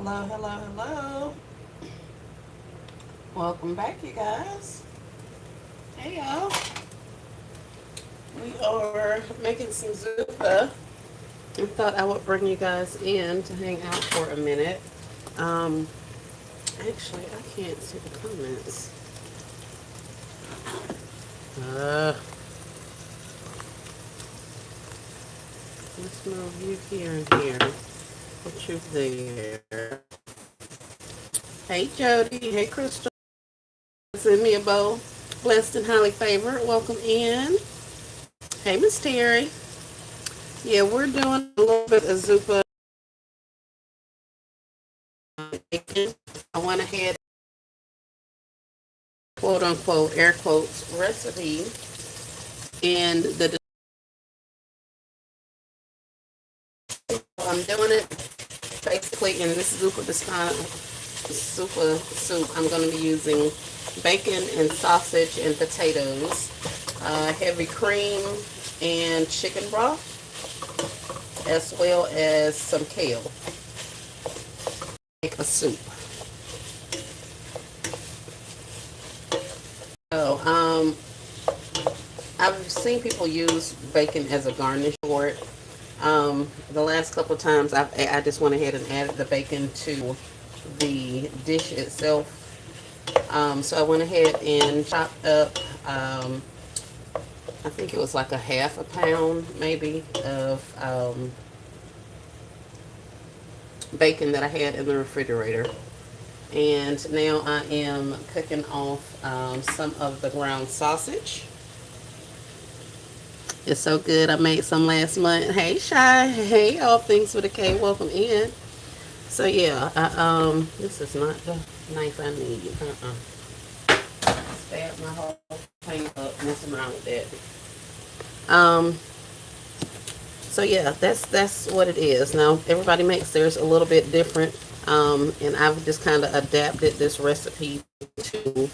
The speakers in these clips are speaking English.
Hello, hello, hello. Welcome back, you guys. Hey, y'all. We are making some zuppa. I thought I would bring you guys in to hang out for a minute. Um, Actually, I can't see the comments. Uh, let's move you here and here. Put you there. Hey, Jody. Hey, Crystal. Send me a bowl. Blessed and highly favored. Welcome in. Hey, Miss Terry. Yeah, we're doing a little bit of zuppa bacon. I went ahead, quote unquote, air quotes, recipe. And I'm doing it basically in this Zuppa Toscana Zuppa soup. I'm going to be using bacon and sausage and potatoes, heavy cream and chicken broth, as well as some kale. Make a soup. So, I've seen people use bacon as a garnish for it. The last couple of times I just went ahead and added the bacon to the dish itself. So I went ahead and chopped up, I think it was like a half a pound maybe of bacon that I had in the refrigerator. And now I am cooking off some of the ground sausage. It's so good. I made some last month. Hey, Shy. Hey, all things with a K. Welcome in. So yeah, this is not the knife I need. Stab my whole thing up, messing around with that. So yeah, that's what it is. Now everybody makes theirs a little bit different, and I've just kind of adapted this recipe to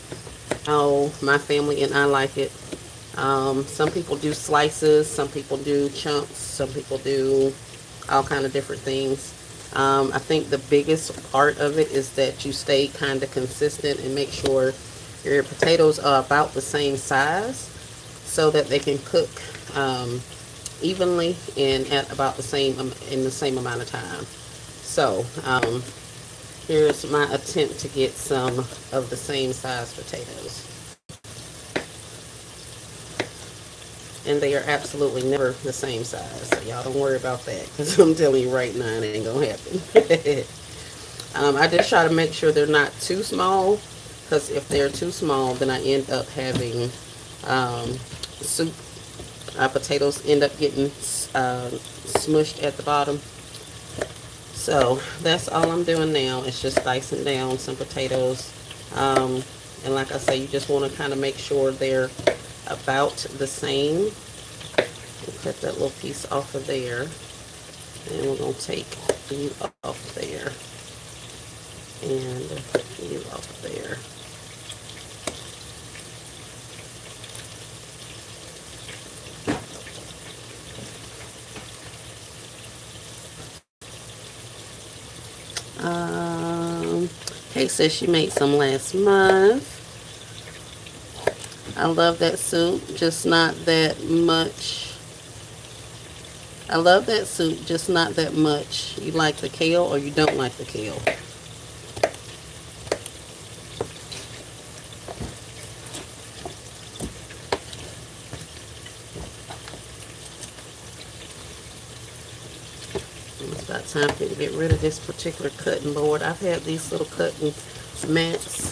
how my family and I like it. Some people do slices, some people do chunks, some people do all kind of different things. I think the biggest part of it is that you stay kind of consistent and make sure your potatoes are about the same size so that they can cook evenly and at about the same in the same amount of time. So here's my attempt to get some of the same size potatoes. And they are absolutely never the same size. So y'all don't worry about that because I'm telling you right now it ain't gonna happen. I just try to make sure they're not too small because if they're too small, then I end up having soup. Potatoes end up getting smushed at the bottom. So that's all I'm doing now. It's just dicing down some potatoes. And like I say, you just want to kind of make sure they're about the same. We'll cut that little piece off of there. And we're going to take you off there. And you off there. Kay says she made some last month. I love that soup, just not that much. I love that soup, just not that much. You like the kale or you don't like the kale? It's about time for me to get rid of this particular cutting board. I've had these little cutting mats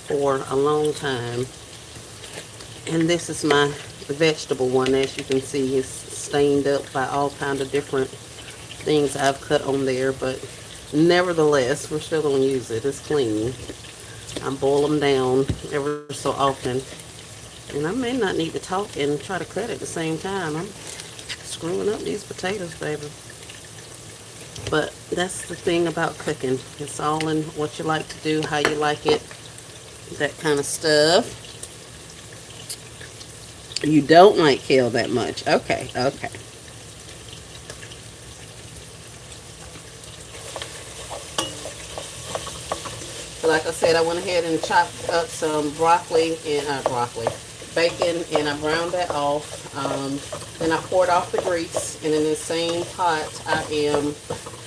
for a long time. And this is my vegetable one. As you can see, it's stained up by all kind of different things I've cut on there. But nevertheless, we're still going to use it. It's clean. I boil them down ever so often. And I may not need to talk and try to cut at the same time. I'm screwing up these potatoes, baby. But that's the thing about cooking. It's all in what you like to do, how you like it, that kind of stuff. You don't like kale that much. Okay, okay. said, I went ahead and chopped up some broccoli and bacon, and I browned that off. Then I poured off the grease, and in the same pot, I am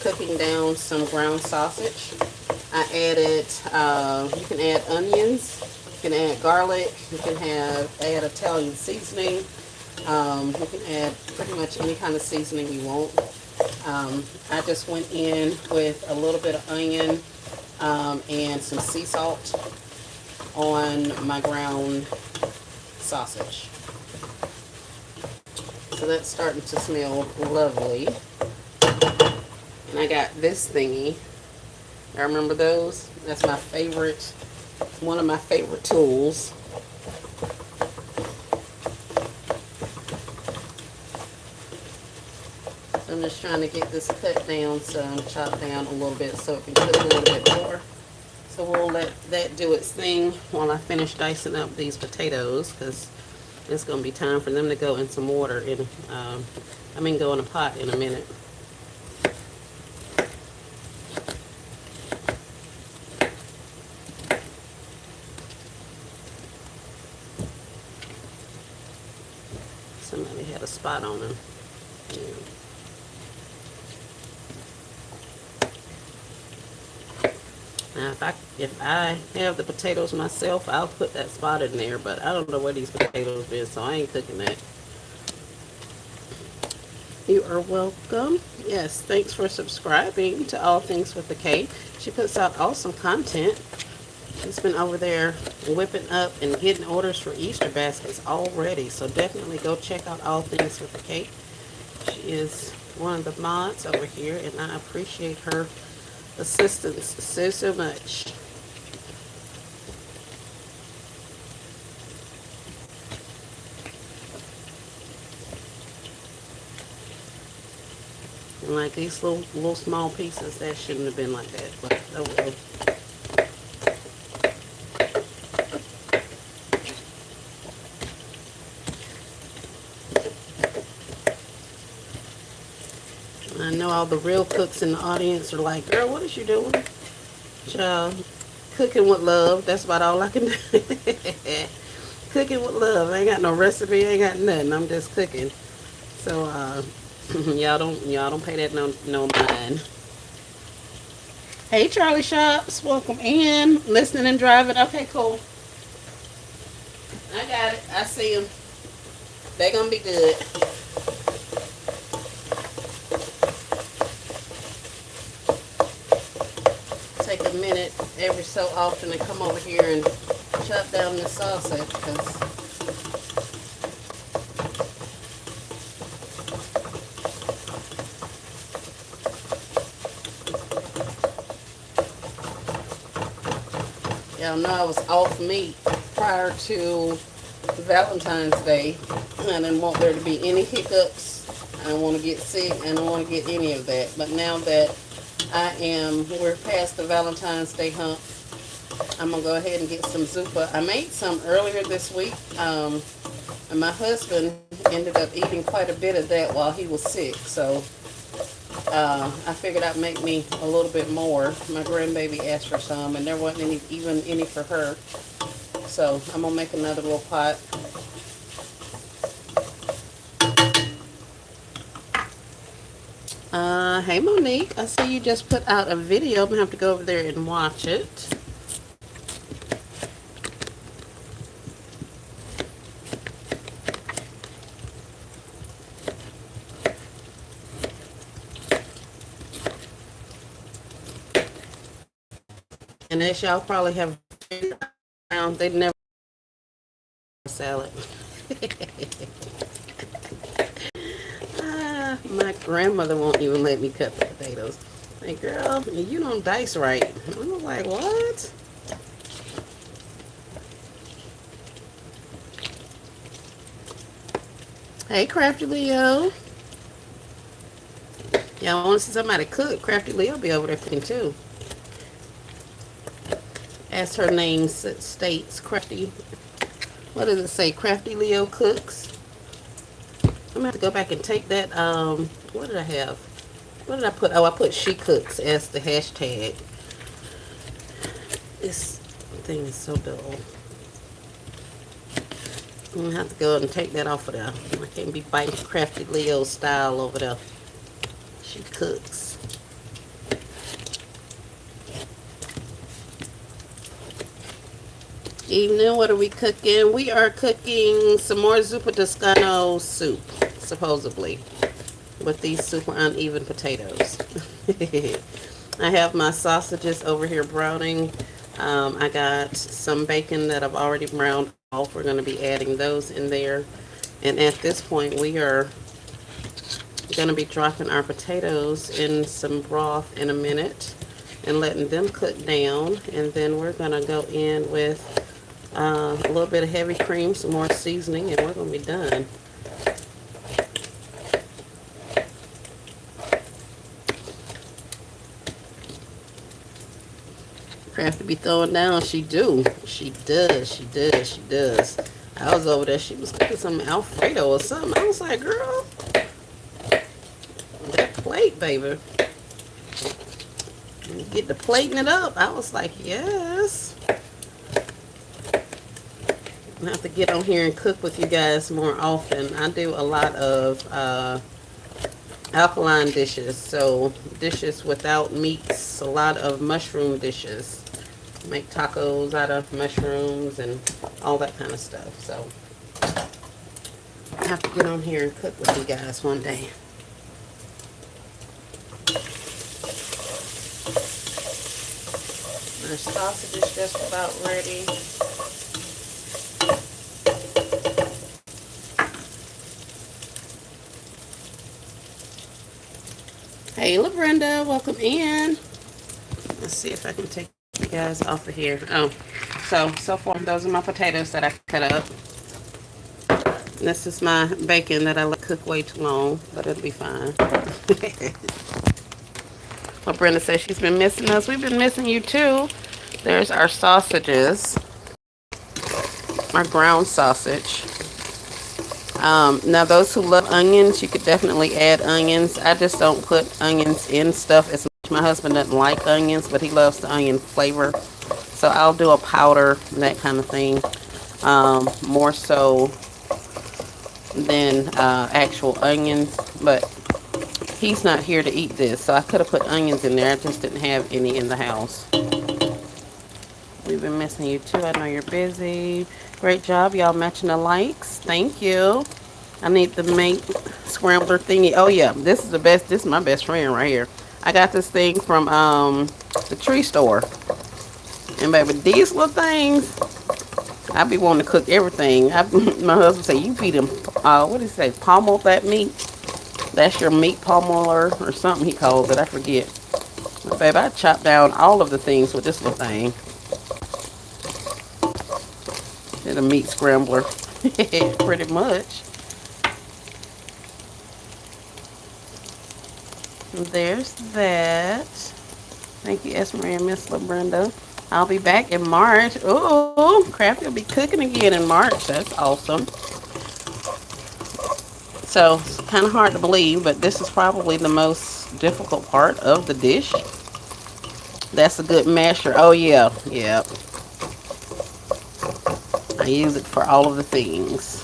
cooking down some ground sausage. I added, you can add onions, you can add garlic, you can add Italian seasoning. You can add pretty much any kind of seasoning you want. I just went in with a little bit of onion and some sea salt on my ground sausage. So that's starting to smell lovely. And I got this thingy. I remember those. That's my favorite, one of my favorite tools. So I'm just trying to get this cut down, some chopped down a little bit so it can cook a little bit more. So we'll let that do its thing while I finish dicing up these potatoes, because it's going to be time for them to go in some water go in a pot in a minute. Somebody had a spot on them. Yeah. Now, if I have the potatoes myself, I'll put that spot in there, but I don't know where these potatoes been, so I ain't cooking that. You are welcome. Yes, thanks for subscribing to All Things with the K. She puts out awesome content. She's been over there whipping up and getting orders for Easter baskets already, so definitely go check out All Things with the K. She is one of the mods over here, and I appreciate her assistance so much. And like these little small pieces, that shouldn't have been like that, but oh well. I know all the real cooks in the audience are like, girl, what is you doing? Child, cooking with love. That's about all I can do. Cooking with love. I ain't got no recipe. I ain't got nothing. I'm just cooking. So y'all don't pay that no mind. Hey, Charlie Shops, welcome in. Listening and driving. Okay, cool. I got it. I see them. They're gonna be good. Take a minute every so often to come over here and chop down the sausage, because y'all know I was off meat prior to Valentine's Day. I didn't want there to be any hiccups. I don't want to get sick. I don't want to get any of that. But now that we're past the Valentine's Day hump, I'm going to go ahead and get some Zuppa. I made some earlier this week, and my husband ended up eating quite a bit of that while he was sick. So I figured I'd make me a little bit more. My grandbaby asked for some, and there wasn't even any for her. So I'm going to make another little pot. Hey Monique, I see you just put out a video. I'm going to have to go over there and watch it. And as y'all probably have found, they've never salad. My grandmother won't even let me cut the potatoes. Hey girl, you don't dice right. I was like, what? Hey Crafty Leo. Y'all want to see somebody cook? Crafty Leo be over there cooking too. As her name states, Crafty. What does it say? Crafty Leo cooks. I'm going to have to go back and take that, what did I have? What did I put? Oh, I put she cooks as the hashtag. thing is so dull. I'm gonna have to go and take that off of there. I can't be biting Crafty Leo style over there. She cooks. Evening, what are we cooking? We are cooking some more Zuppa Toscana soup, supposedly, with these super uneven potatoes. I have my sausages over here browning. I got some bacon that I've already browned off. We're going to be adding those in there. And at this point, we are going to be dropping our potatoes in some broth in a minute and letting them cook down. And then we're going to go in with a little bit of heavy cream, some more seasoning, and we're going to be done. Crafty be throwing down. She do. She does. She does. She does. I was over there. She was cooking some Alfredo or something. I was like, girl, that plate, baby. You get to plating it up. I was like, yes. I have to get on here and cook with you guys more often. I do a lot of alkaline dishes, so dishes without meats, a lot of mushroom dishes. Make tacos out of mushrooms and all that kind of stuff. So I have to get on here and cook with you guys one day. Our sausage is just about ready. Hey, Brenda, welcome in. Let's see if I can take you guys off of here. Oh, so far, those are my potatoes that I cut up. This is my bacon that I let cook way too long, but it'll be fine. Well, Brenda says she's been missing us. We've been missing you too. There's our sausages, our ground sausage. Now, those who love onions, you could definitely add onions. I just don't put onions in stuff as much. My husband doesn't like onions, but he loves the onion flavor. So I'll do a powder, that kind of thing, more so than actual onions. But he's not here to eat this, so I could have put onions in there. I just didn't have any in the house. We've been missing you too. I know you're busy. Great job. Y'all matching the likes. Thank you. I need the make scrambler thingy. Oh yeah, this is the best. This is my best friend right here. I got this thing from the tree store. And baby, these little things, I be wanting to cook everything. My husband say, you feed him, what did he say, pommel that meat? That's your meat pommeler or something he calls it. I forget. But baby, I chop down all of the things with this little thing. A meat scrambler. Pretty much. There's that. Thank you, Esmery and Miss LaBrenda. I'll be back in March. Oh, Crafty will be cooking again in March. That's awesome. So, it's kind of hard to believe, but this is probably the most difficult part of the dish. That's a good masher. Oh, yeah. Yeah. I use it for all of the things.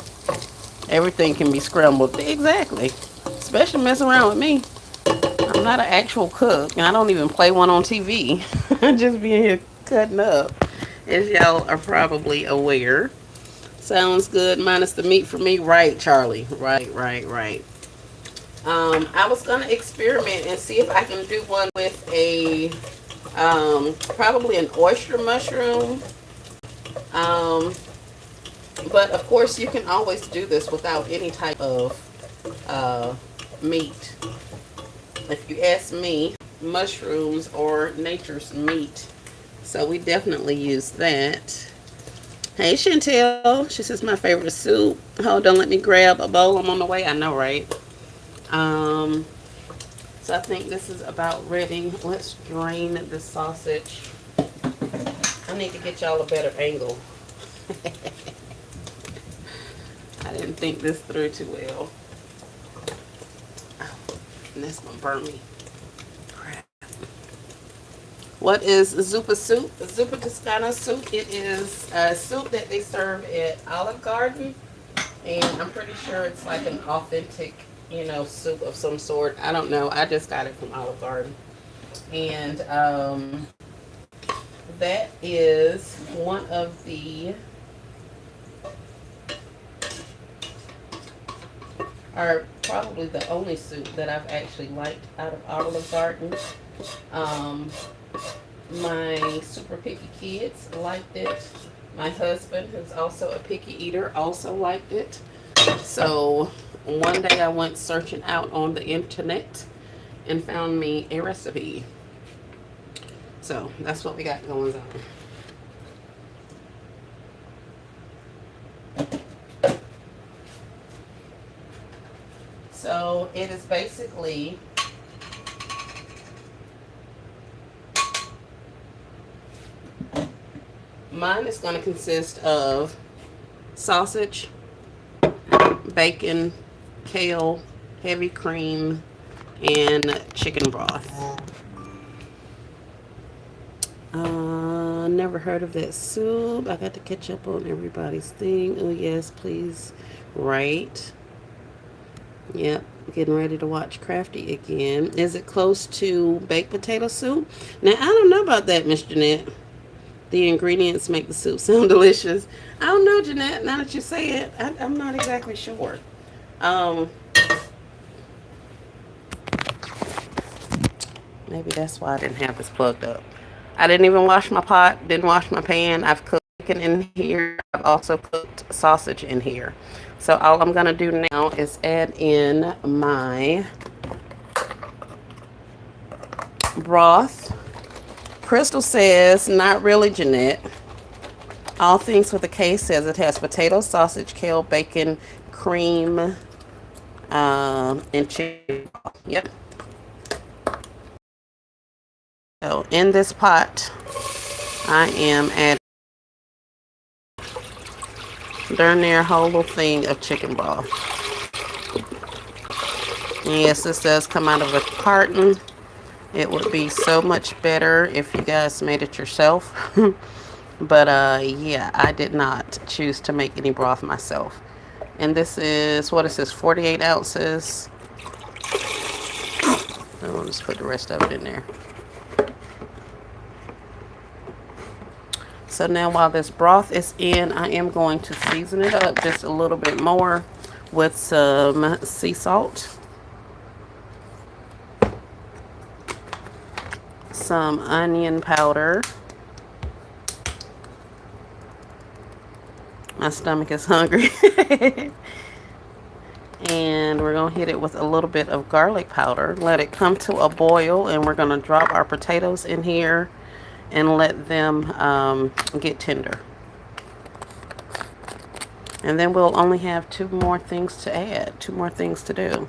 Everything can be scrambled. Exactly. Especially messing around with me. I'm not an actual cook, and I don't even play one on TV. I'm just being here cutting up, as y'all are probably aware. Sounds good, minus the meat for me. Right, Charlie. Right. I was going to experiment and see if I can do one with a, probably an oyster mushroom. But of course, you can always do this without any type of meat. If you ask me, mushrooms or nature's meat. So we definitely use that. Hey, Chantel. She says my favorite soup. Hold on, let me grab a bowl. I'm on the way. I know, right? So I think this is about ready. Let's drain the sausage. I need to get y'all a better angle. I didn't think this through too well. Oh, and that's gonna burn me. Crap. What is Zuppa soup? Zuppa Toscana soup. It is a soup that they serve at Olive Garden, and I'm pretty sure it's like an authentic, soup of some sort. I don't know. I just got it from Olive Garden, and that is one of the, or probably the only soup that I've actually liked out of Olive Garden. Um, my super picky kids liked it. My husband, who's also a picky eater, also liked it. So one day I went searching out on the internet and found me a recipe. So that's what we got going on. So it is basically mine is going to consist of sausage, bacon, kale, heavy cream, and chicken broth. Never heard of that soup. I got to catch up on everybody's thing. Oh yes, please. Right. Yep. Getting ready to watch Crafty again. Is it close to baked potato soup? Now I don't know about that, Miss Jeanette. The ingredients make the soup sound delicious. I don't know, Jeanette. Now that you say it, I'm not exactly sure. Maybe that's why I didn't have this plugged up. I didn't even wash my pot, didn't wash my pan. I've cooked chicken in here. I've also cooked sausage in here. So all I'm going to do now is add in my broth. Crystal says, not really, Jeanette. All Things with a K says it has potato, sausage, kale, bacon, cream, and chicken. Yep. So in this pot, I am adding darn near a whole little thing of chicken broth. And yes, this does come out of a carton. It would be so much better if you guys made it yourself. But yeah, I did not choose to make any broth myself. And this is, what is this, 48 ounces. I'll just put the rest of it in there. So now while this broth is in, I am going to season it up just a little bit more with some sea salt, some onion powder. My stomach is hungry. And we're going to hit it with a little bit of garlic powder. Let it come to a boil, and we're going to drop our potatoes in here and let them get tender. And then we'll only have two more things to add, two more things to do.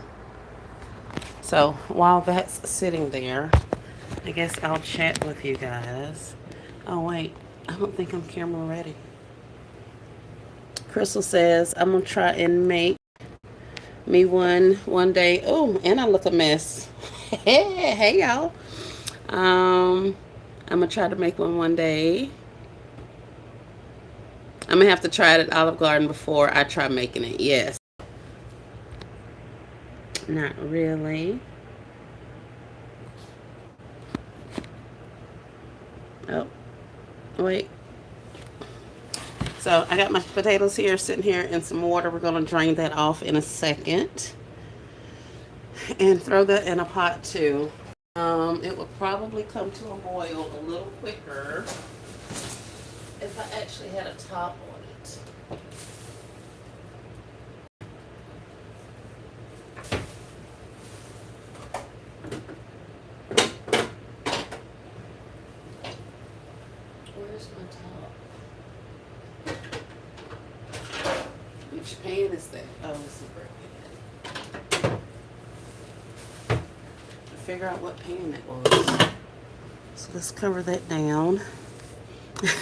So while that's sitting there, I guess I'll chat with you guys. Oh wait, I don't think I'm camera ready. Crystal says, I'm going to try and make me one day. Oh, and I look a mess. Hey y'all. I'm going to try to make one day. I'm going to have to try it at Olive Garden before I try making it. Yes. Not really. Oh, wait. So I got my potatoes here, sitting here in some water. We're going to drain that off in a second. And throw that in a pot too. It will probably come to a boil a little quicker if I actually had a top on it. Where's my top? Which pan is that? Oh, it's the brick pan. Figure out what pan it was. So let's cover that down.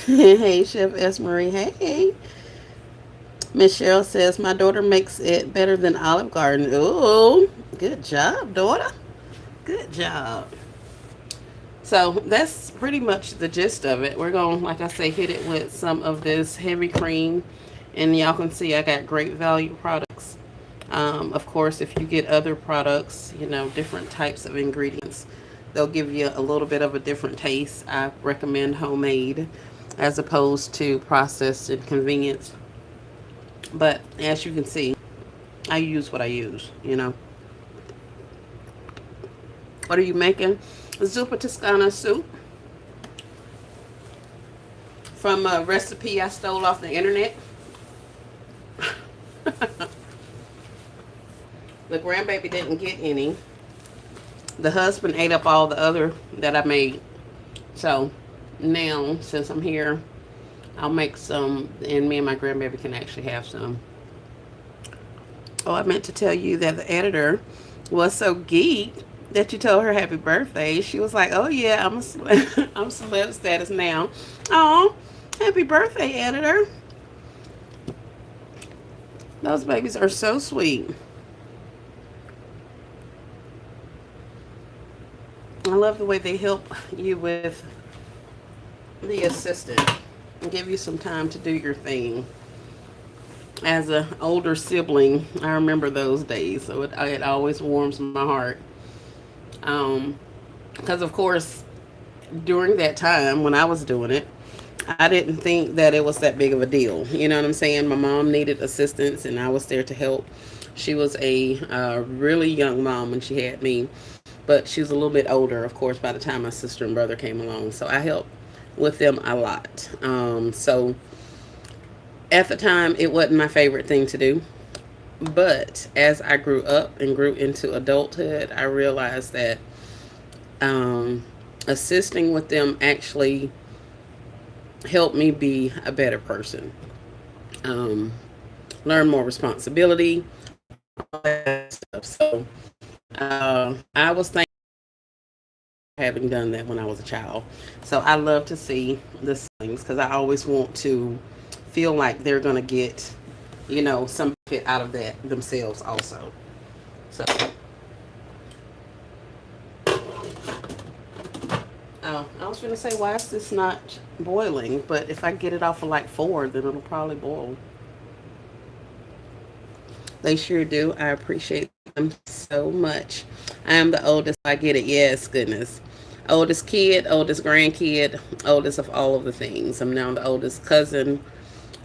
Hey, Chef S. Marie. Hey. Michelle says, my daughter makes it better than Olive Garden. Ooh, good job, daughter. Good job. So that's pretty much the gist of it. We're going to, like I say, hit it with some of this heavy cream. And y'all can see I got great value products. Of course, if you get other products, you know, different types of ingredients, they'll give you a little bit of a different taste. I recommend homemade as opposed to processed and convenience. But as you can see, I use what I use, you know. What are you making? Zuppa Toscana soup from a recipe I stole off the internet. The grandbaby didn't get any. The husband ate up all the other that I made. So now, since I'm here, I'll make some, and me and my grandbaby can actually have some. Oh, I meant to tell you that the editor was so geeked that you told her happy birthday. She was like, "Oh yeah, I'm I'm celeb status now." Oh, happy birthday, editor! Those babies are so sweet. I love the way they help you with the assistant and give you some time to do your thing. As an older sibling, I remember those days, so it always warms my heart. Because of course, during that time when I was doing it, I didn't think that it was that big of a deal. You know what I'm saying? My mom needed assistance, and I was there to help. She was a really young mom when she had me, but she was a little bit older, of course, by the time my sister and brother came along. So I helped with them a lot. So at the time, it wasn't my favorite thing to do. But as I grew up and grew into adulthood, I realized that um, assisting with them actually helped me be a better person, um, learn more responsibility, all that stuff. So I was thankful for having done that when I was a child. So I love to see the things because I always want to feel like they're going to get, you know, some benefit out of that themselves also. So, I was going to say, why is this not boiling? But if I get it off of like 4, then it'll probably boil. They sure do. I appreciate them so much. I am the oldest. I get it. Yes, goodness. Oldest kid, oldest grandkid, oldest of all of the things. I'm now the oldest cousin.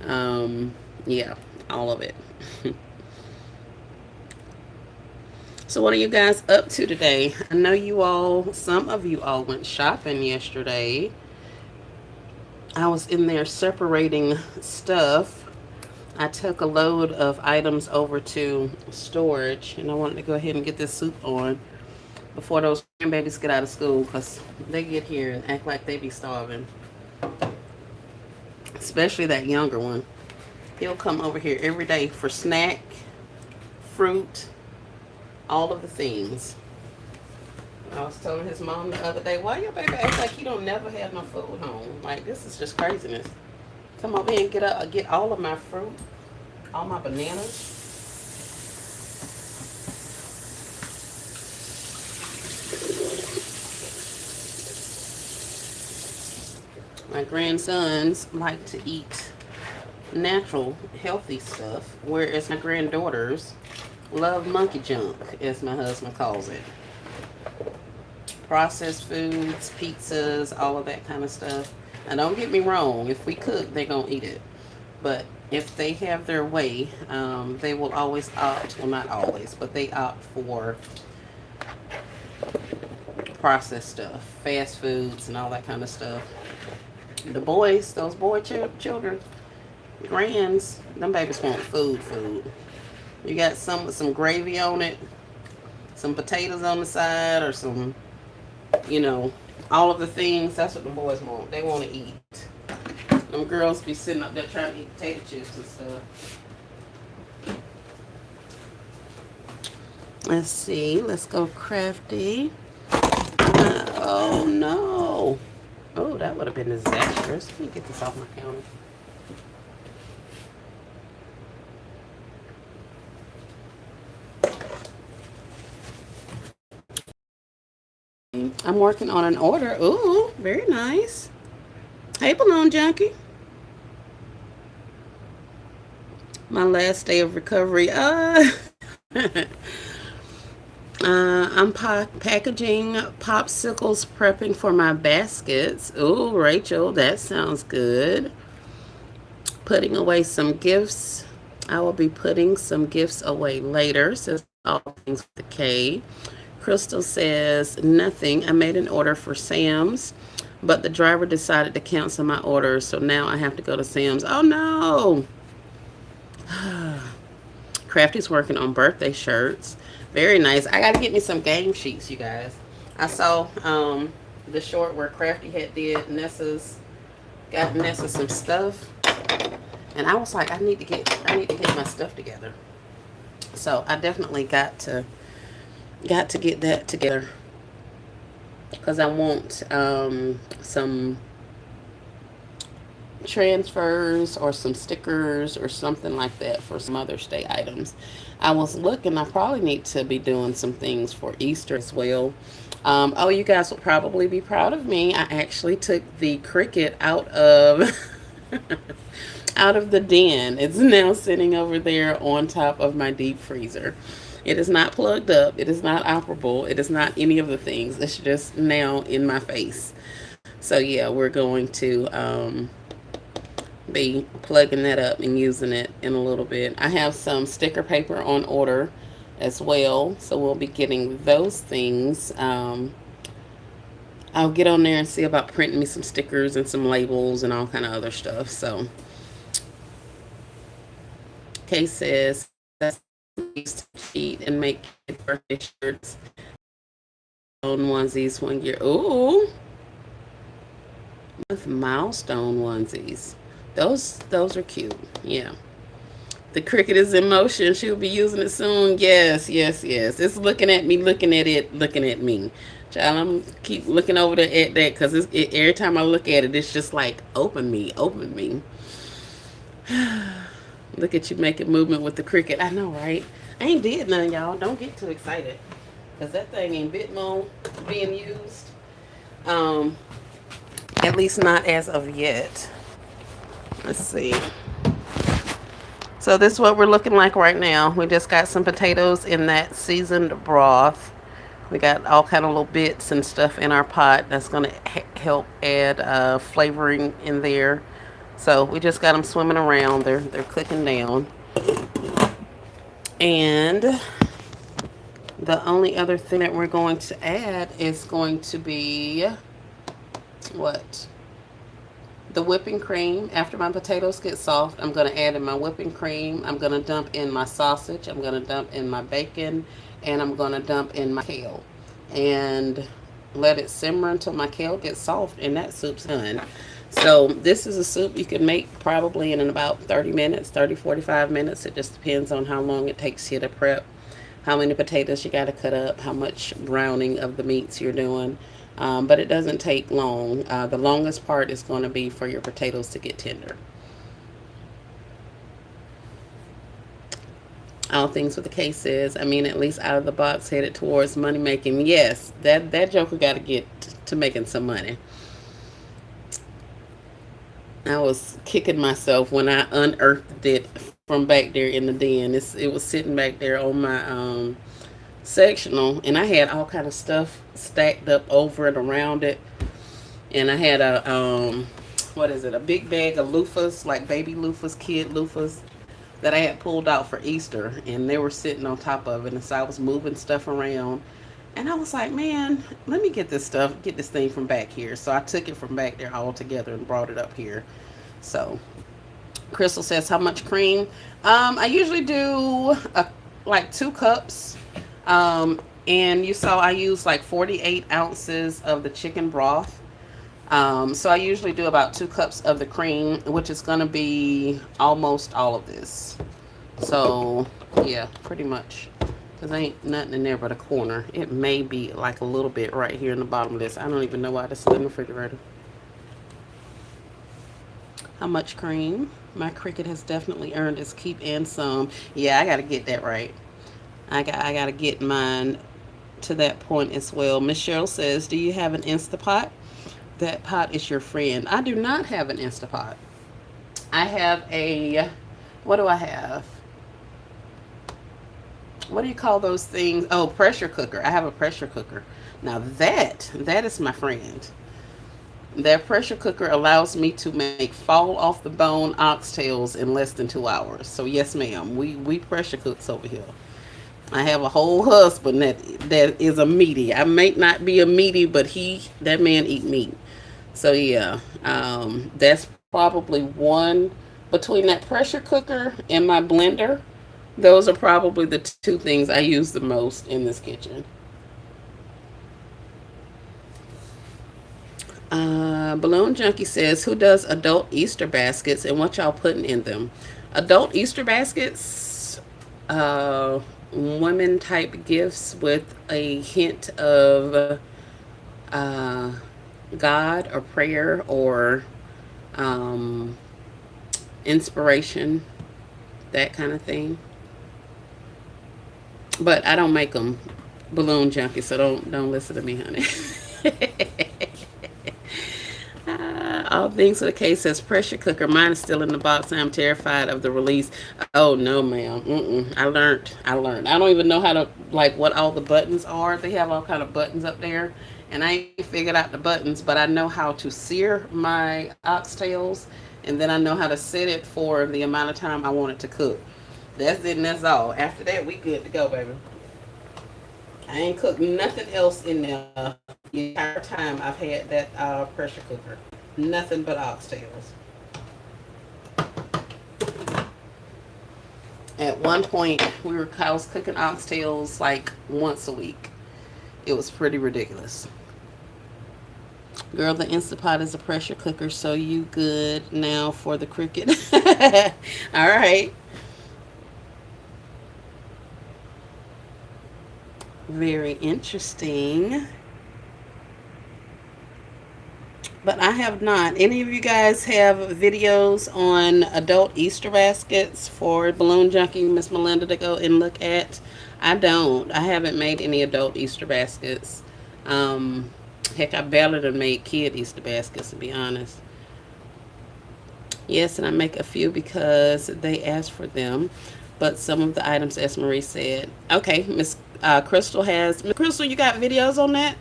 Um, yeah, all of it. So, what are you guys up to today? I know you all, some of you all went shopping yesterday. I was in there separating stuff. I took a load of items over to storage, and I wanted to go ahead and get this soup on before those grandbabies get out of school because they get here and act like they be starving. Especially that younger one. He'll come over here every day for snack, fruit, all of the things. I was telling his mom the other day, why your baby act like he don't never have no food home? Like, this is just craziness. Come over here and get all of my fruit, all my bananas. My grandsons like to eat natural, healthy stuff, whereas my granddaughters love monkey junk, as my husband calls it. Processed foods, pizzas, all of that kind of stuff. And don't get me wrong, if we cook, they're going to eat it. But if they have their way, they will always opt, well, not always, but they opt for processed stuff, fast foods, and all that kind of stuff. The boys, those children, grands, them babies want food. You got some with some gravy on it, some potatoes on the side, or some, you know, all of the things. That's what the boys want. They want to eat. Them girls be sitting up there trying to eat potato chips and stuff. Let's see. Let's go crafty. Oh no. Oh, that would have been disastrous. Let me get this off my counter. I'm working on an order. Ooh, very nice. Hey, Balloon Junkie. My last day of recovery. I'm packaging popsicles, prepping for my baskets. Ooh, Rachel, that sounds good. Putting away some gifts. I will be putting some gifts away later, says all things with the K. Crystal says, nothing. I made an order for Sam's, but the driver decided to cancel my order, so now I have to go to Sam's. Oh no! Crafty's working on birthday shirts. Very nice. I gotta get me some game sheets, you guys. I saw the short where Crafty had did got Nessa some stuff, and I was like, I need to get my stuff together. So I definitely got to get that together because I want some transfers or some stickers or something like that for some Mother's Day items. I was looking, I probably need to be doing some things for Easter as well. Oh, you guys will probably be proud of me. I actually took the Cricut out of out of the den. It's now sitting over there on top of my deep freezer. It is not plugged up. It is not operable. It is not any of the things. It's just now in my face. So yeah, we're going to be plugging that up and using it in a little bit. I have some sticker paper on order as well, so we'll be getting those things. I'll get on there and see about printing me some stickers and some labels and all kind of other stuff. So Kay says that's used to cheat and make birthday shirts on onesies one year. Ooh, with milestone onesies. Those are cute. Yeah. The Cricut is in motion. She'll be using it soon. Yes, yes, yes. It's looking at me, looking at it, looking at me. Child, I'm keep looking over there at that because every time I look at it, it's just like, open me, open me. Look at you making movement with the Cricut. I know, right? I ain't did none, y'all. Don't get too excited because that thing ain't bit more being used. At least not as of yet. Let's see. So this is what we're looking like right now. We just got some potatoes in that seasoned broth. We got all kind of little bits and stuff in our pot that's going to help add flavoring in there. So we just got them swimming around. They're cooking down. And the only other thing that we're going to add is going to be what? The whipping cream. After my potatoes get soft, I'm going to add in my whipping cream. I'm going to dump in my sausage. I'm going to dump in my bacon. And I'm going to dump in my kale. And let it simmer until my kale gets soft and that soup's done. So this is a soup you can make probably in about 30 minutes, 45 minutes. It just depends on how long it takes you to prep, how many potatoes you got to cut up, how much browning of the meats you're doing. But it doesn't take long. The longest part is going to be for your potatoes to get tender. All things with the case is, I mean, at least out of the box, headed towards money making. Yes, that joker got to get to making some money. I was kicking myself when I unearthed it from back there in the den. It was sitting back there on my sectional, and I had all kind of stuff stacked up over it, around it, and I had a what is it, a big bag of loofahs, like baby loofahs, kid loofahs, that I had pulled out for Easter, and they were sitting on top of it, and so I was moving stuff around, and I was like, man, let me get this thing from back here. So I took it from back there all together and brought it up here. So Crystal says, how much cream? I usually do like 2 cups. And you saw I use like 48 ounces of the chicken broth. So I usually do about 2 cups of the cream, which is going to be almost all of this. So yeah, pretty much. Because ain't nothing in there but a corner. It may be like a little bit right here in the bottom of this. I don't even know why this is in the refrigerator. How much cream? My Cricut has definitely earned its keep and some. Yeah, I got to get that right. I got to get mine to that point as well. Miss Cheryl says, do you have an Instapot? That pot is your friend. I do not have an Instapot. I have a, what do I have? What do you call those things? Oh, pressure cooker. I have a pressure cooker. Now that is my friend. That pressure cooker allows me to make fall off the bone oxtails in less than 2 hours. So yes, ma'am, we pressure cooks over here. I have a whole husband that is a meaty. I may not be a meaty, but that man eat meat. So yeah, that's probably one between that pressure cooker and my blender. Those are probably the two things I use the most in this kitchen. Balloon Junkie says, who does adult Easter baskets and what y'all putting in them? Adult Easter baskets, women type gifts with a hint of God or prayer or um, inspiration, that kind of thing. But I don't make them, Balloon Junkie, so don't listen to me, honey. All things for the case says pressure cooker. Mine is still in the box. I'm terrified of the release. Oh no, ma'am. I learned. I don't even know how to like what all the buttons are. They have all kind of buttons up there, and I ain't figured out the buttons. But I know how to sear my oxtails, and then I know how to set it for the amount of time I want it to cook. That's it, and that's all. After that, we good to go, baby. I ain't cooked nothing else in there the entire time I've had that pressure cooker. Nothing but oxtails. At one point, I was cooking oxtails like once a week. It was pretty ridiculous. Girl, the Instapot is a pressure cooker, so you good now for the cricket. All right. Very interesting. But I have not. Any of you guys have videos on adult Easter baskets for Balloon Junkie, Miss Melinda, to go and look at? I don't. I haven't made any adult Easter baskets. Um, Heck, I barely done made kid Easter baskets, to be honest. Yes, and I make a few because they asked for them. But some of the items, as Marie said. Okay, Miss Crystal has. Miss Crystal, you got videos on that?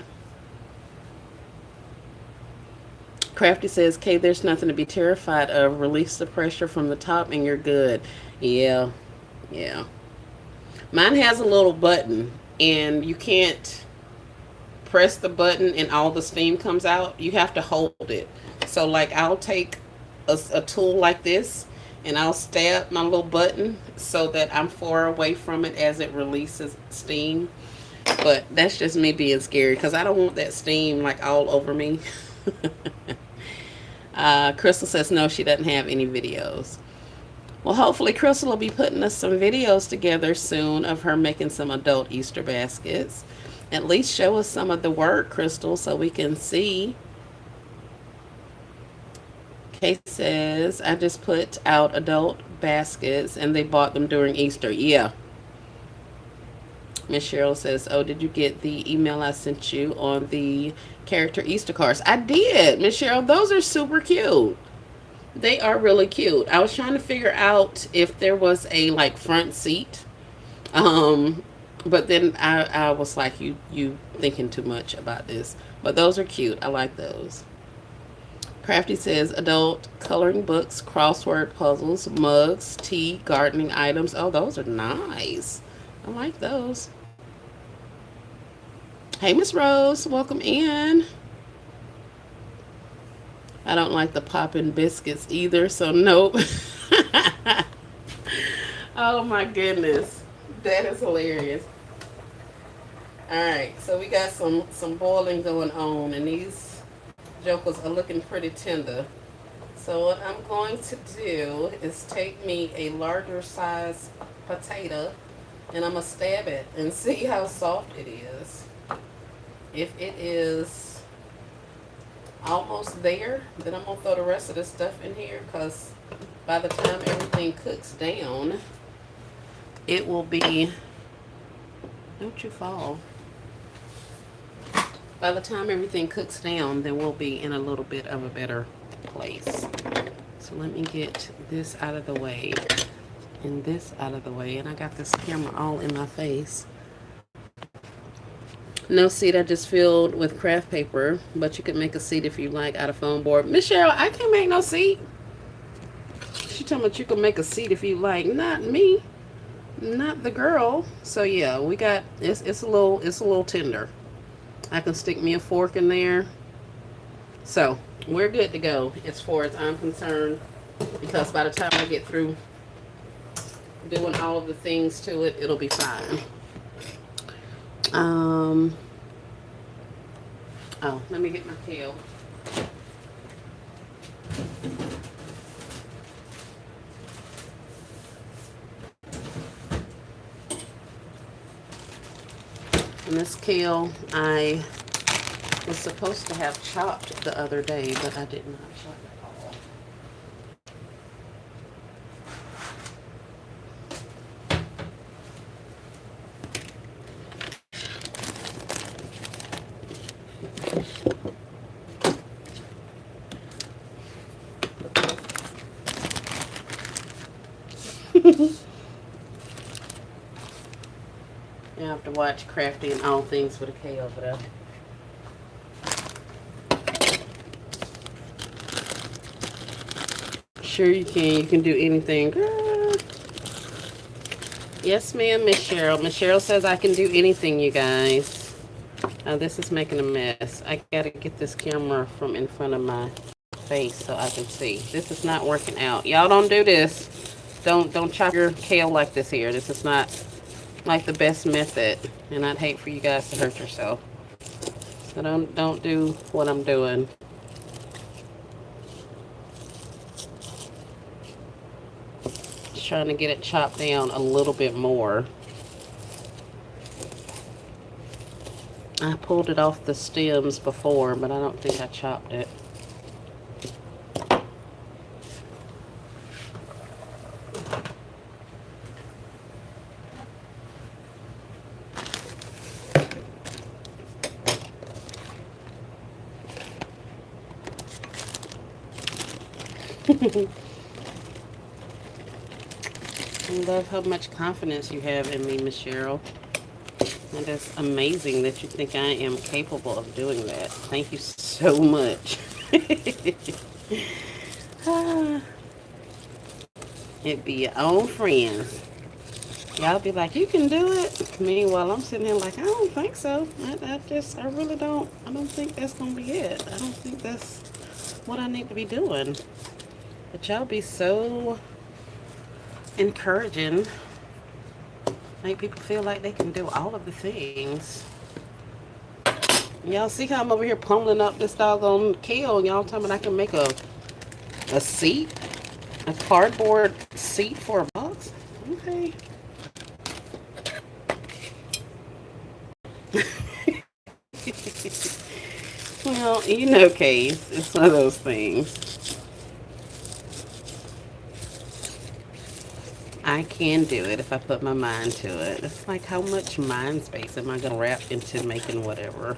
Crafty says, Kay, there's nothing to be terrified of. Release the pressure from the top and you're good. Yeah, yeah. Mine has a little button, and you can't press the button and all the steam comes out. You have to hold it. So, like, I'll take a tool like this and I'll stab my little button so that I'm far away from it as it releases steam. But that's just me being scary because I don't want that steam like all over me. Crystal says no, she doesn't have any videos. Well, hopefully Crystal will be putting us some videos together soon of her making some adult Easter baskets. At least show us some of the work, Crystal, so we can see. Kay says, I just put out adult baskets and they bought them during Easter. Yeah. Miss Cheryl says, oh, did you get the email I sent you on the character Easter cards? I did, Miss Cheryl. Those are super cute. They are really cute. I was trying to figure out if there was a like front seat. Um, but then I was like, you thinking too much about this. But those are cute. I like those. Crafty says adult coloring books, crossword puzzles, mugs, tea, gardening items. Oh, those are nice. I like those. Hey, Miss Rose, welcome in. I don't like the poppin' biscuits either, so nope. Oh my goodness, that is hilarious. All right, so we got some boiling going on, and these jokers are looking pretty tender. So what I'm going to do is take me a larger size potato, and I'm gonna stab it and see how soft it is. If it is almost there, then I'm gonna throw the rest of the stuff in here, because by the time everything cooks down, it will be, don't you fall. By the time everything cooks down, then we'll be in a little bit of a better place. So let me get this out of the way and this out of the way. And I got this camera all in my face. No seat I just filled with craft paper, but you could make a seat if you like out of foam board. Miss Cheryl, I can't make no seat. She told me you can make a seat if you like. Not me. Not the girl. So yeah, we got it's a little tender. I can stick me a fork in there. So we're good to go as far as I'm concerned, because by the time I get through doing all of the things to it, it'll be fine. Oh, let me get my kale. And this kale I was supposed to have chopped the other day, but I did not chop it all. You have to watch Crafty and All Things for the kale, but sure you can. You can do anything. Girl. Yes, ma'am, Miss Cheryl. Miss Cheryl says I can do anything, you guys. This is making a mess. I gotta get this camera from in front of my face so I can see. This is not working out. Y'all don't do this. Don't chop your kale like this here. This is not like the best method, and I'd hate for you guys to hurt yourself. So don't do what I'm doing. Just trying to get it chopped down a little bit more. I pulled it off the stems before, but I don't think I chopped it. I love how much confidence you have in me, Miss Cheryl. It is amazing that you think I am capable of doing that. Thank you so much. It be your own friends. Y'all be like, you can do it. Meanwhile, I'm sitting here like, I don't think so. I really don't. I don't think that's going to be it. I don't think that's what I need to be doing. But y'all be so encouraging. Make people feel like they can do all of the things. Y'all see how I'm over here pummeling up this doggone kale, and y'all telling me I can make a seat? A cardboard seat for a box? Okay. Well, you know, Case, it's one of those things. I can do it if I put my mind to it. It's like, how much mind space am I going to wrap into making whatever?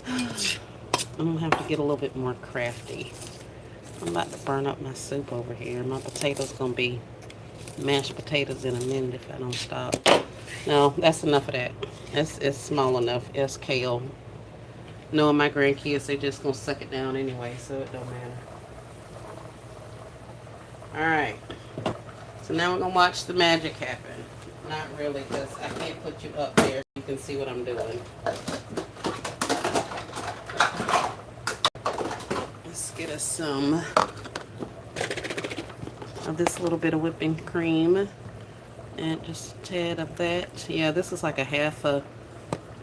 I'm going to have to get a little bit more crafty. I'm about to burn up my soup over here. My potatoes going to be mashed potatoes in a minute if I don't stop. No, that's enough of that. It's small enough. It's kale. Knowing my grandkids, they're just going to suck it down anyway, so it don't matter. Alright. So now we're going to watch the magic happen. Not really, because I can't put you up there so you can see what I'm doing. Let's get us some of this little bit of whipping cream. And just a tad of that. Yeah, this is like a half a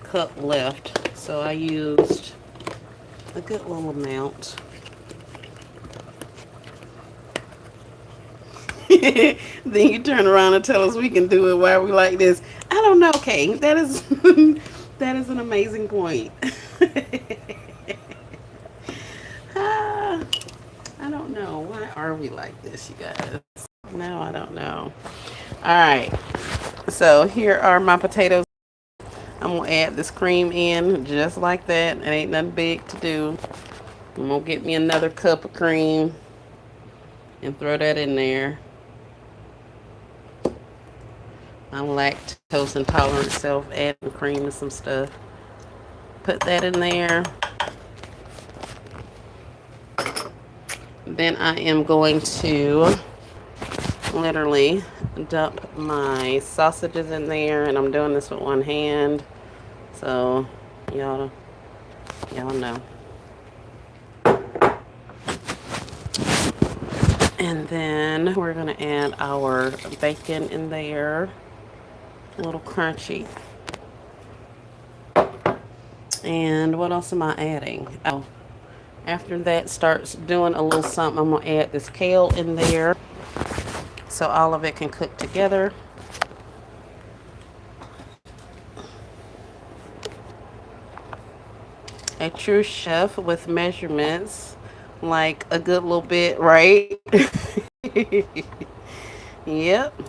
cup left. So I used a good little amount. Then you turn around and tell us we can do it while we like this. I don't know, Kay. That is that is an amazing point. I don't know. Why are we like this, you guys? No, I don't know. All right. So here are my potatoes. I'm going to add this cream in just like that. It ain't nothing big to do. I'm going to get me another cup of cream and throw that in there. I'm lactose intolerant self, adding cream to some stuff. Put that in there. Then I am going to literally dump my sausages in there, and I'm doing this with one hand. So y'all know. And then we're gonna add our bacon in there, a little crunchy. And what else am I adding? Oh, after that starts doing a little something, I'm gonna add this kale in there so all of it can cook together. A true chef with measurements, like a good little bit, right? Yep.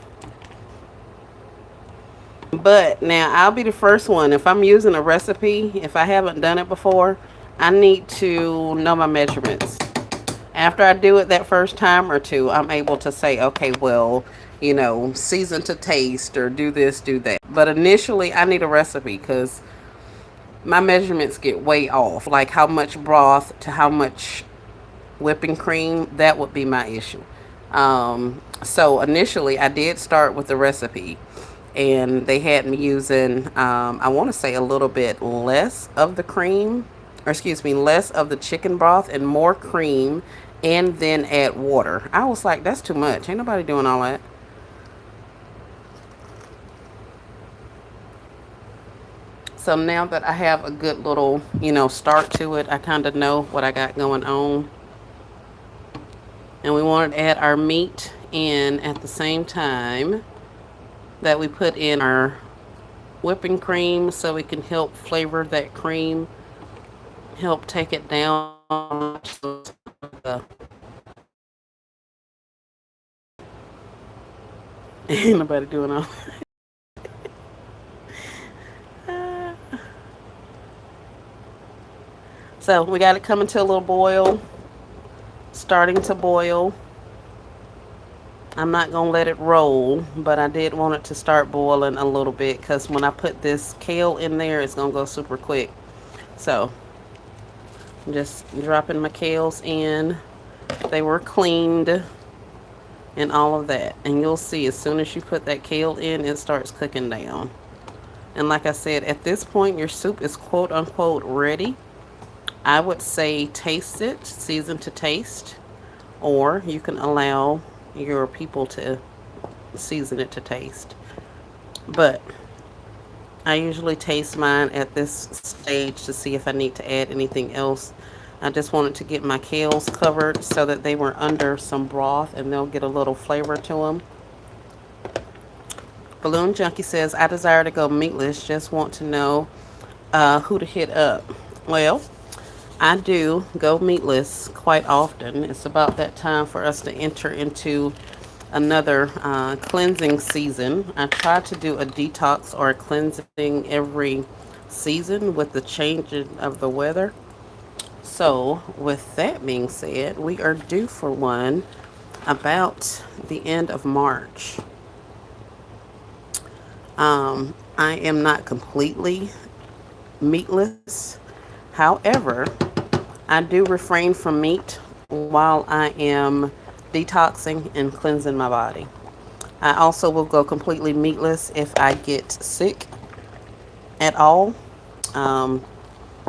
But now I'll be the first one. If I'm using a recipe, if I haven't done it before, I need to know my measurements. After I do it that first time or two, I'm able to say, okay, well, season to taste or do this, do that. But initially, I need a recipe because my measurements get way off. Like how much broth to how much whipping cream, that would be my issue. So initially, I did start with the recipe, and they had me using, I want to say a little bit less of the cream, or excuse me, less of the chicken broth and more cream, and then add water. I was like, that's too much. Ain't nobody doing all that. So now that I have a good little, start to it, I kind of know what I got going on. And we wanted to add our meat in at the same time that we put in our whipping cream so we can help flavor that cream, help take it down. Ain't nobody doing all. So we got it coming to a little boil, starting to boil. I'm not going to let it roll, but I did want it to start boiling a little bit because when I put this kale in there, it's going to go super quick. So I'm just dropping my kales in. They were cleaned and all of that. And you'll see as soon as you put that kale in, it starts cooking down. And like I said, at this point, your soup is quote unquote ready. I would say taste it, season to taste, or you can allow your people to season it to taste. But I usually taste mine at this stage to see if I need to add anything else. I just wanted to get my kales covered so that they were under some broth and they'll get a little flavor to them. Balloon Junkie says, I desire to go meatless, just want to know who to hit up. Well, I do go meatless quite often. It's about that time for us to enter into another cleansing season. I try to do a detox or a cleansing every season with the changing of the weather. So, with that being said, we are due for one about the end of March. I am not completely meatless. However, I do refrain from meat while I am detoxing and cleansing my body. I also will go completely meatless if I get sick at all. Um,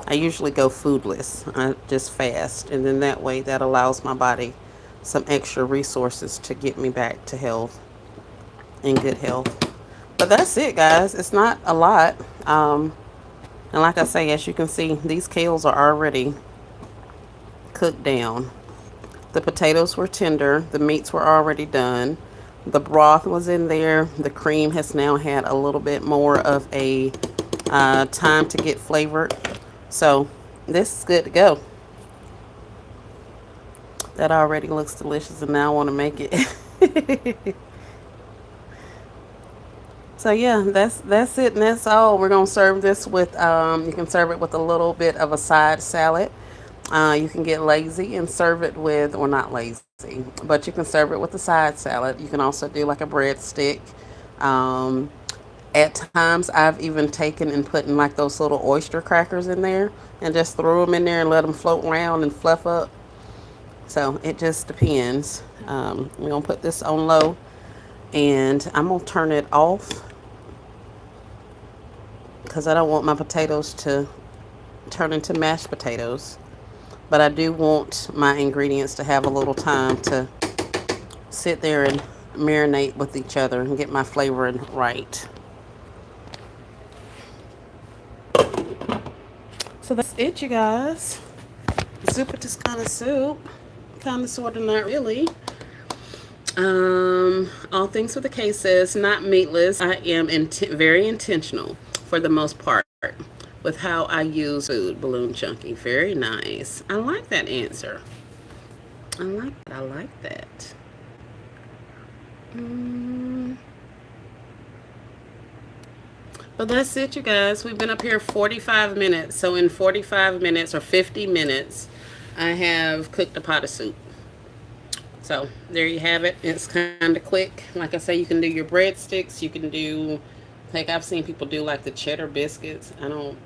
I usually go foodless. I just fast. And then that way, that allows my body some extra resources to get me back to health and good health. But that's it, guys. It's not a lot. And like I say, as you can see, these kales are already cooked down. The potatoes were tender. The meats were already done. The broth was in there. The cream has now had a little bit more of a time to get flavored. So this is good to go. That already looks delicious and now I want to make it. So yeah, that's it, and that's all. We're gonna serve this with. You can serve it with a little bit of a side salad. You can get lazy and serve it with, or not lazy, but you can serve it with a side salad. You can also do like a breadstick. Um, at times, I've even taken and put in like those little oyster crackers in there and just threw them in there and let them float around and fluff up. So it just depends. We're gonna put this on low, and I'm gonna turn it off because I don't want my potatoes to turn into mashed potatoes. But I do want my ingredients to have a little time to sit there and marinate with each other and get my flavoring right. So that's it, you guys. Zuppa Toscana soup. Kind of, sort of, not really. All things with the K says not meatless. I am very intentional for the most part with how I use food. Balloon chunky. Very nice. I like that answer. I like that. But that's it, you guys. We've been up here 45 minutes. So in 45 minutes or 50 minutes, I have cooked a pot of soup. So there you have it. It's kind of quick. Like I say, you can do your breadsticks. You can do, like I've seen people do like the cheddar biscuits. Don't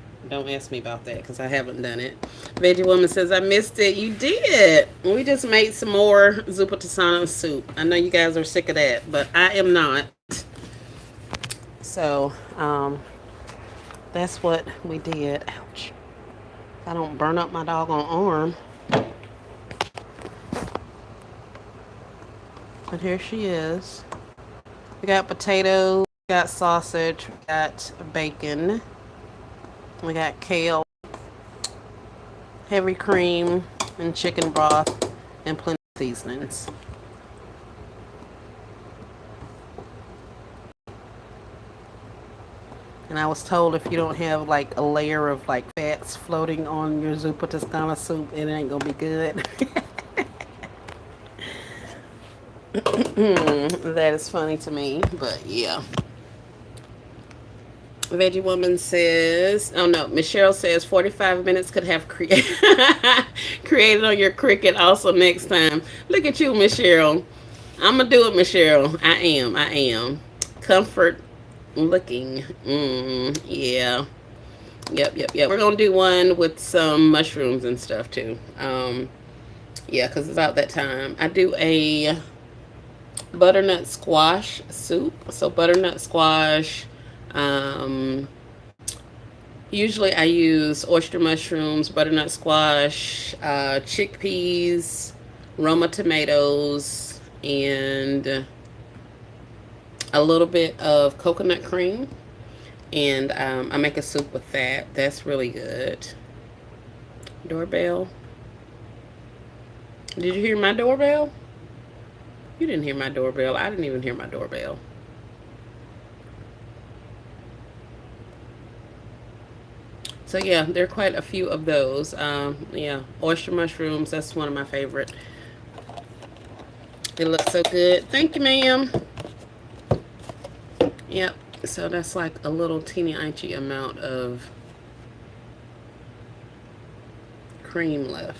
ask me about that because I haven't done it. Veggie Woman says, I missed it. You did. We just made some more Zuppa Toscana soup. I know you guys are sick of that, but I am not. So, that's what we did. Ouch. I don't burn up my doggone arm. But here she is. We got potatoes, we got sausage, we got bacon, we got kale, heavy cream, and chicken broth, and plenty of seasonings. And I was told if you don't have like a layer of like fats floating on your Zuppa Toscana soup, it ain't gonna be good. That is funny to me, but yeah. Veggie Woman says, oh no, Michelle says 45 minutes could have created on your Cricut also next time. Look at you, Michelle. I'm going to do it, Michelle. I am. Comfort looking. Yeah. Yep. We're going to do one with some mushrooms and stuff too. Yeah, because it's about that time. I do a butternut squash soup. So butternut squash. Usually I use oyster mushrooms, butternut squash, chickpeas, Roma tomatoes, and a little bit of coconut cream. And I make a soup with that. That's really good. Doorbell. Did you hear my doorbell? You didn't hear my doorbell. I didn't even hear my doorbell. So yeah, there are quite a few of those. Yeah, oyster mushrooms. That's one of my favorite. It looks so good. Thank you, ma'am. Yep. So that's like a little teeny inchy amount of cream left.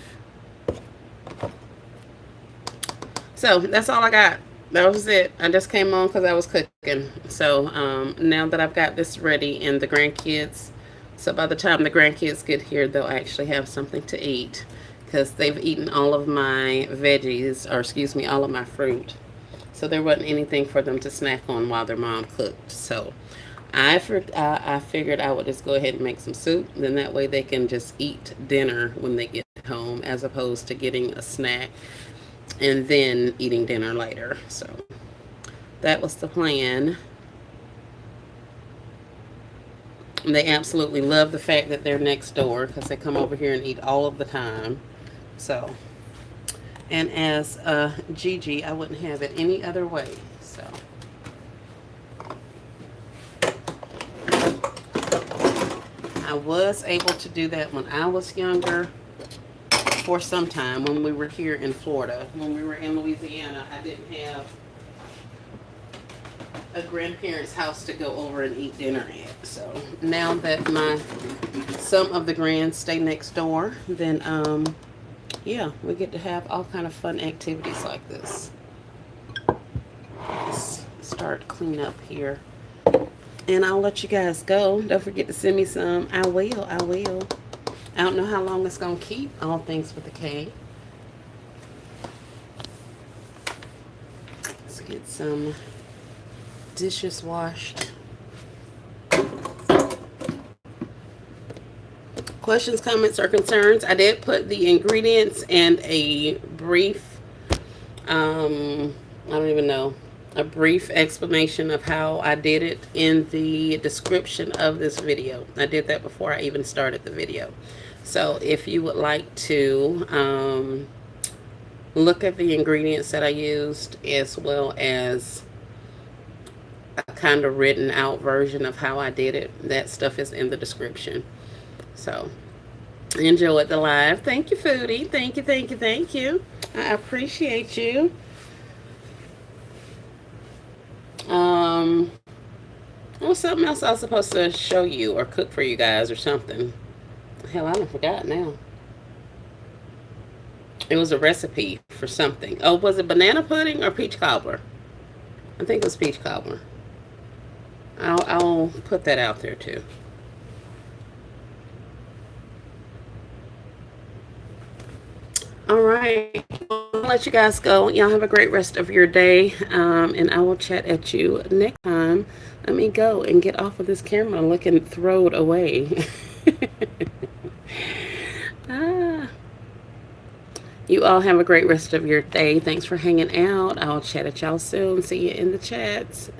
So that's all I got. That was it. I just came on because I was cooking. So now that I've got this ready and the grandkids, so by the time the grandkids get here, they'll actually have something to eat because they've eaten all of my veggies, or excuse me, all of my fruit. So there wasn't anything for them to snack on while their mom cooked. So I figured I would just go ahead and make some soup. Then that way they can just eat dinner when they get home as opposed to getting a snack and then eating dinner later. So that was the plan. And they absolutely love the fact that they're next door because they come over here and eat all of the time. So, and as Gigi, I wouldn't have it any other way. So, I was able to do that when I was younger for some time when we were here in Florida. When we were in Louisiana, I didn't have a grandparent's house to go over and eat dinner at. So now that some of the grands stay next door, then yeah, we get to have all kind of fun activities like this. Let's start clean up here. And I'll let you guys go. Don't forget to send me some. I will. I don't know how long it's going to keep. All things with the K. Let's get some dishes washed. Questions, comments, or concerns? I did put the ingredients and a brief, I don't even know, a brief explanation of how I did it in the description of this video. I did that before I even started the video. So if you would like to look at the ingredients that I used, as well as a kind of written out version of how I did it, that stuff is in the description. So enjoy the live. Thank you, foodie. Thank you. I appreciate you. There was something else I was supposed to show you or cook for you guys or something. Hell, I don't forgot now. It was a recipe for something. Oh, was it banana pudding or peach cobbler? I think it was peach cobbler. I'll put that out there too. All right, I'll let you guys go. Y'all have a great rest of your day, and I will chat at you next time. Let me go and get off of this camera looking throwed away. ah. You all have a great rest of your day. Thanks for hanging out. I'll chat at y'all soon. See you in the chats.